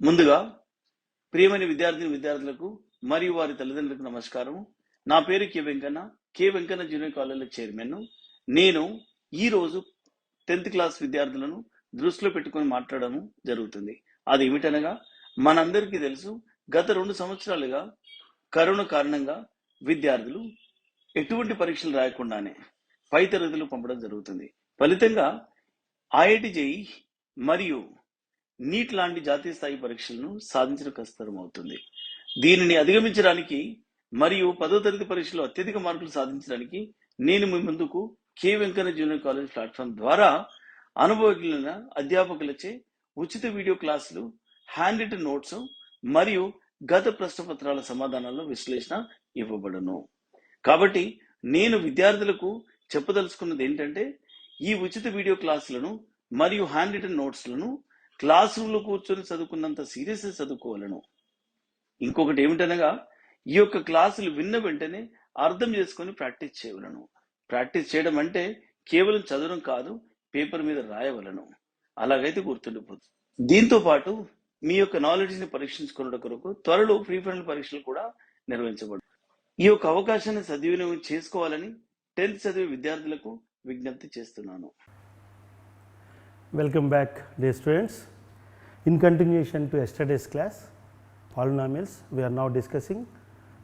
ముందుగా ప్రియమైన విద్యార్థులకు మరియు వారి తల్లిదండ్రులకు నమస్కారం. నా పేరు కె వెంకన్న జూనియర్ కాలేజీలో చైర్మన్. నేను ఈ రోజు 10th క్లాస్ విద్యార్థులను దృష్టిలో పెట్టుకొని మాట్లాడడం జరుగుతుంది. అది ఏమిటనగా, మనందరికీ తెలుసు, గత 2 సంవత్సరాలుగా కరోనా కారణంగా విద్యార్థులు ఎటువంటి పరీక్షలు రాయకుండానే పై తరగతులు పంపడం జరుగుతుంది. ఫలితంగా ఐఐటి జేఈ మరియు నీట్ లాంటి జాతీయ స్థాయి పరీక్షలను సాధించడం కష్టతరం అవుతుంది. దీనిని అధిగమించడానికి మరియు 10వ తరగతి పరీక్షలో అత్యధిక మార్కులు సాధించడానికి నేను మీ ముందుకు K Venkanna junior college platform ద్వారా అనుభవజ్ఞులైన అధ్యాపకులచే ఉచిత వీడియో క్లాసులు, హ్యాండ్ రిటన్ నోట్స్ మరియు గత ప్రశ్నపత్రాల సమాధానాల విశ్లేషణ ఇవ్వబడును. కాబట్టి నేను విద్యార్థులకు చెప్పదలుచుకున్నది ఏంటంటే, ఈ ఉచిత వీడియో క్లాసులను మరియు హ్యాండ్ రిటన్ నోట్స్లను క్లాస్ రూమ్లో కూర్చొని చదువుకున్నంత సీరియస్గా చదువుకోవాలను. ఇంకొకటి ఏమిటనగా, ఈ యొక్క క్లాసులు విన్న వెంటనే అర్థం చేసుకొని ప్రాక్టీస్ చేయవలను. ప్రాక్టీస్ చేయడం అంటే కేవలం చదవడం కాదు, పేపర్ మీద రాయవలను. అలాగైతే గుర్తుండిపోతుంది. దీంతో పాటు మీ యొక్క నాలెడ్జ్ని పరీక్షించుకునే కొరకు త్వరలో ప్రీ ఫైనల్ పరీక్షలు కూడా నిర్వహించబడు. ఈ యొక్క అవకాశాన్ని సద్వినియోగం చేసుకోవాలని 10th చదివే విద్యార్థులకు విజ్ఞప్తి చేస్తున్నాను. Welcome back, dear students. In continuation to yesterday's class, polynomials, we are now discussing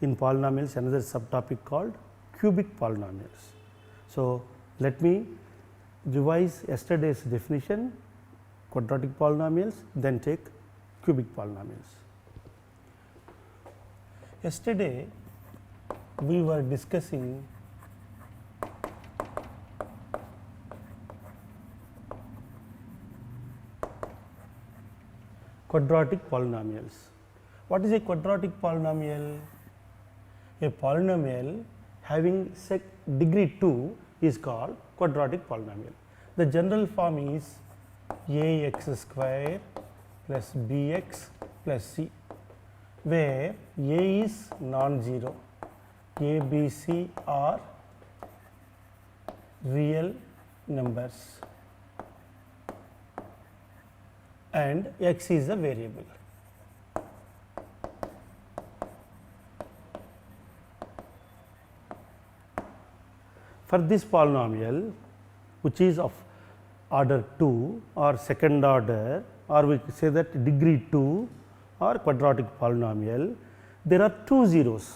in polynomials another subtopic called cubic polynomials. So, let me revise yesterday's definition, quadratic polynomials, then take cubic polynomials. Yesterday, we were discussing quadratic polynomials. What is a quadratic polynomial? A polynomial having degree 2 is called quadratic polynomial. The general form is ax square plus bx plus c, where a is non-zero, a, b, c are real numbers and x is a variable. For this polynomial, which is of order 2 or second order, or we say that degree 2 or quadratic polynomial, there are 2 zeros.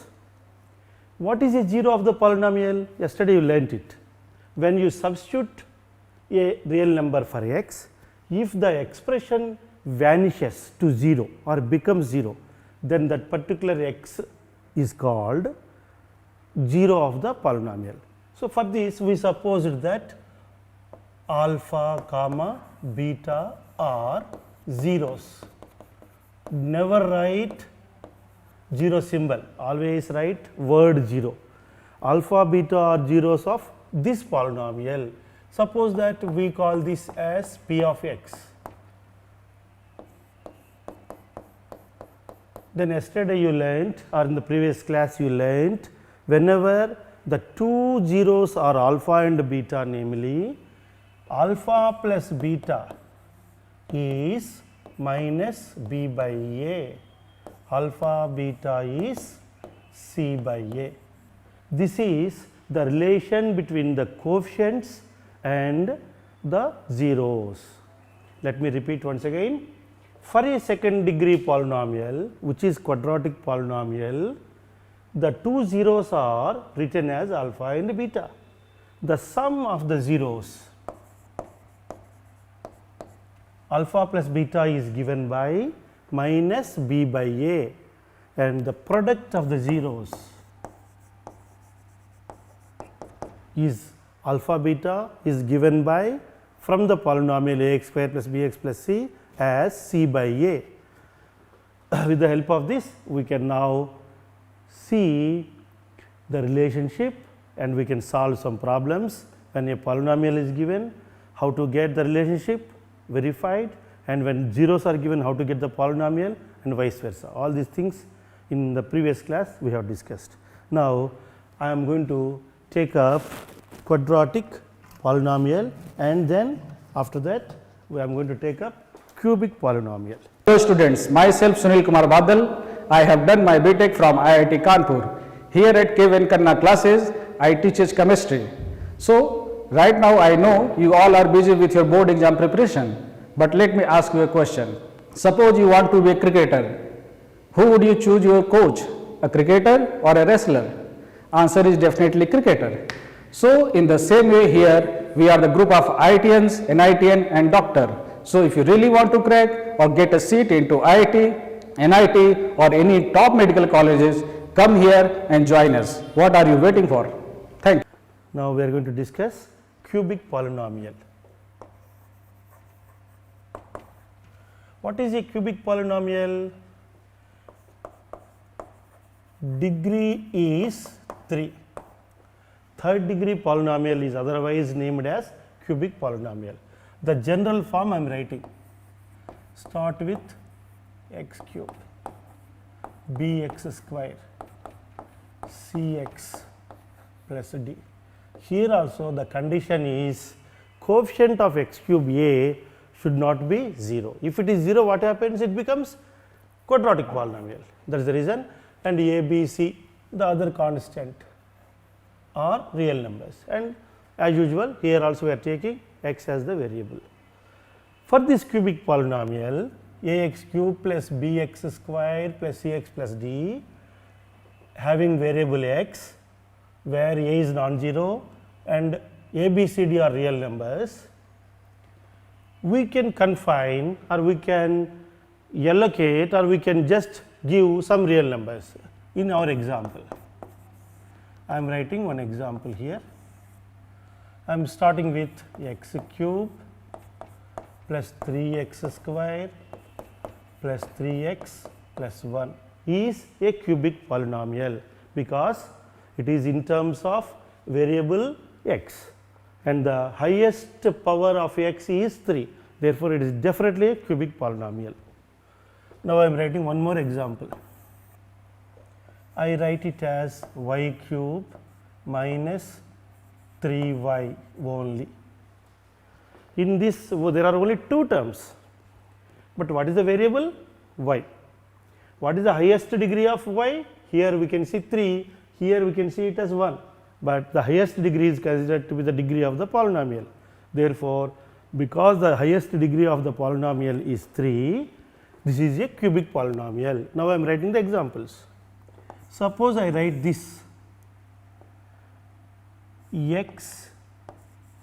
What is a zero of the polynomial? Yesterday you learnt it. When you substitute a real number for x, if the expression vanishes to 0 or becomes 0, then that particular x is called zero of the polynomial. So, for this we supposed that alpha comma beta are zeros. Never write zero symbol, always write word zero. Alpha beta are zeros of this polynomial. Suppose that we call this as p of x. Then yesterday you learnt, or in the previous class you learnt, whenever the 2 zeros are alpha and beta, namely alpha plus beta is minus b by a, alpha beta is c by a. This is the relation between the coefficients and the zeros. Let me repeat once again. For a second degree polynomial, which is quadratic polynomial, the 2 zeros are written as alpha and beta. The sum of the zeros, alpha plus beta, is given by minus b by a, and the product of the zeros is alpha beta is given by, from the polynomial ax square plus bx plus c, as c by a. With the help of this, we can now see the relationship and we can solve some problems. When a polynomial is given, how to get the relationship verified, and when zeros are given, how to get the polynomial, and vice versa. All these things in the previous class we have discussed. Now, I am going to take up quadratic polynomial, and then after that I am going to take up cubic polynomial. Hello students, myself Sunil Kumar Badal. I have done my BTech from IIT Kanpur. Here at K. Venkanna classes, I teach chemistry. So, right now I know you all are busy with your board exam preparation. But let me ask you a question. Suppose you want to be a cricketer. Who would you choose your coach? A cricketer or a wrestler? Answer is definitely cricketer. So, in the same way here, we are the group of IITians, NITN and doctor. So, if you really want to crack or get a seat into IIT, NIT or any top medical colleges, come here and join us. What are you waiting for? Thank you. Now we are going to discuss cubic polynomial. What is a cubic polynomial? Degree is 3. Third degree polynomial is otherwise named as cubic polynomial. The general form I am writing. Start with x cube, bx square, cx plus d. Here also the condition is coefficient of x cube a should not be 0. If it is 0, what happens? It becomes quadratic polynomial. That is the reason. And a, b, c, the other constant are real numbers. And as usual, here also we are taking x as the variable. For this cubic polynomial, ax cube plus bx square plus cx plus d having variable x, where a is non-zero and a, b, c, d are real numbers, we can confine or we can allocate or we can just give some real numbers in our example. I am writing one example here. I am starting with x cube plus 3x square plus 3x plus 1 is a cubic polynomial because it is in terms of variable x and the highest power of x is 3. Therefore, it is definitely a cubic polynomial. Now, I am writing one more example. I write it as y cube minus 3y only. In this, there are only two terms, but what is the variable? Y. What is the highest degree of y? Here we can see 3, here we can see it as 1, but the highest degree is considered to be the degree of the polynomial. Therefore, because the highest degree of the polynomial is 3, this is a cubic polynomial. Now, I am writing the examples. Suppose I write this x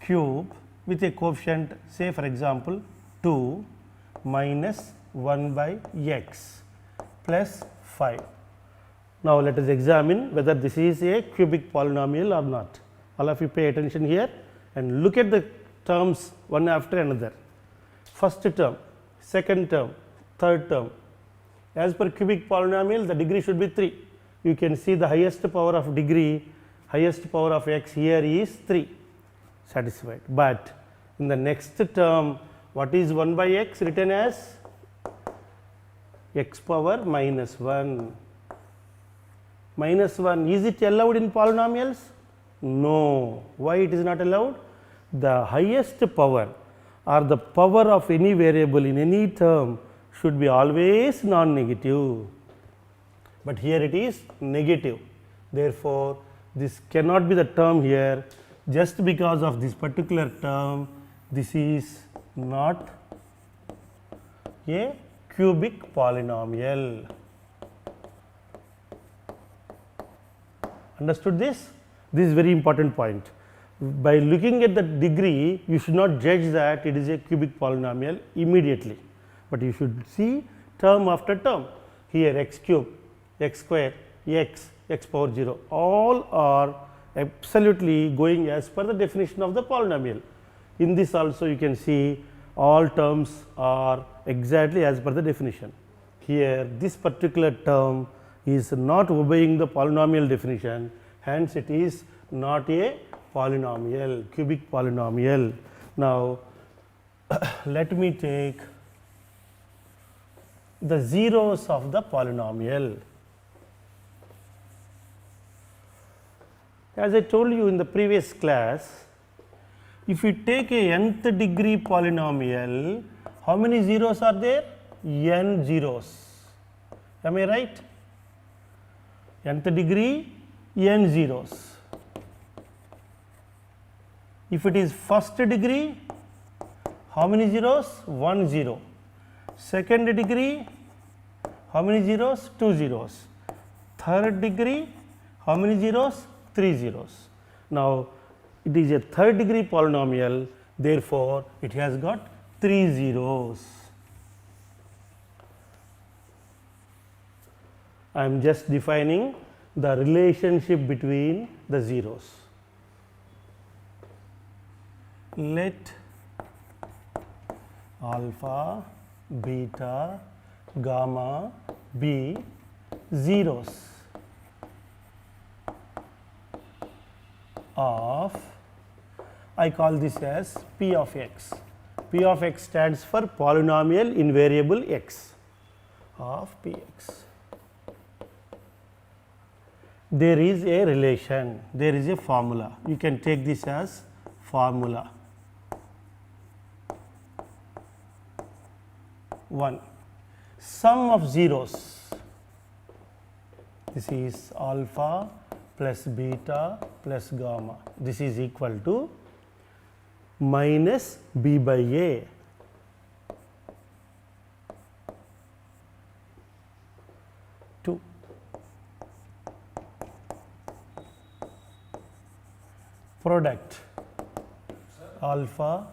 cube with a coefficient, say for example 2 minus 1 by x plus 5. Now, let us examine whether this is a cubic polynomial or not. All of you pay attention here and look at the terms one after another. First term, second term, third term. As per cubic polynomial, the degree should be 3. You can see the highest power of degree, highest power of x here is 3, satisfied. But in the next term, what is 1 by x? Written as x power minus 1. Minus 1, is it allowed in polynomials? No. Why it is not allowed? The highest power or the power of any variable in any term should be always non-negative, but here it is negative. Therefore, this cannot be the term here. Just because of this particular term, this is not a cubic polynomial. Understood this? This is very important point. By looking at the degree, you should not judge that it is a cubic polynomial immediately, but you should see term after term. Here x cube, x square, x power 0, all are absolutely going as per the definition of the polynomial. In this also you can see all terms are exactly as per the definition. Here this particular term is not obeying the polynomial definition, hence it is not a polynomial, cubic polynomial. Now, let me take the zeros of the polynomial. As I told you in the previous class, if you take a nth degree polynomial, how many zeros are there? n zeros. Am I right? Nth degree n zeros. If it is first degree, how many zeros? 1 0. Second degree, how many zeros? 2 zeros. Third degree, how many zeros? 3 zeros. Now, it is a third degree polynomial, therefore, it has got 3 zeros. I am just defining the relationship between the zeros. Let alpha, beta, gamma be zeros of, I call this as P of x. P of x stands for polynomial in variable x of Px. There is a relation, there is a formula. You can take this as formula. 1. Sum of zeros, this is alpha plus beta plus gamma, this is equal to minus b by a. Two. Product alpha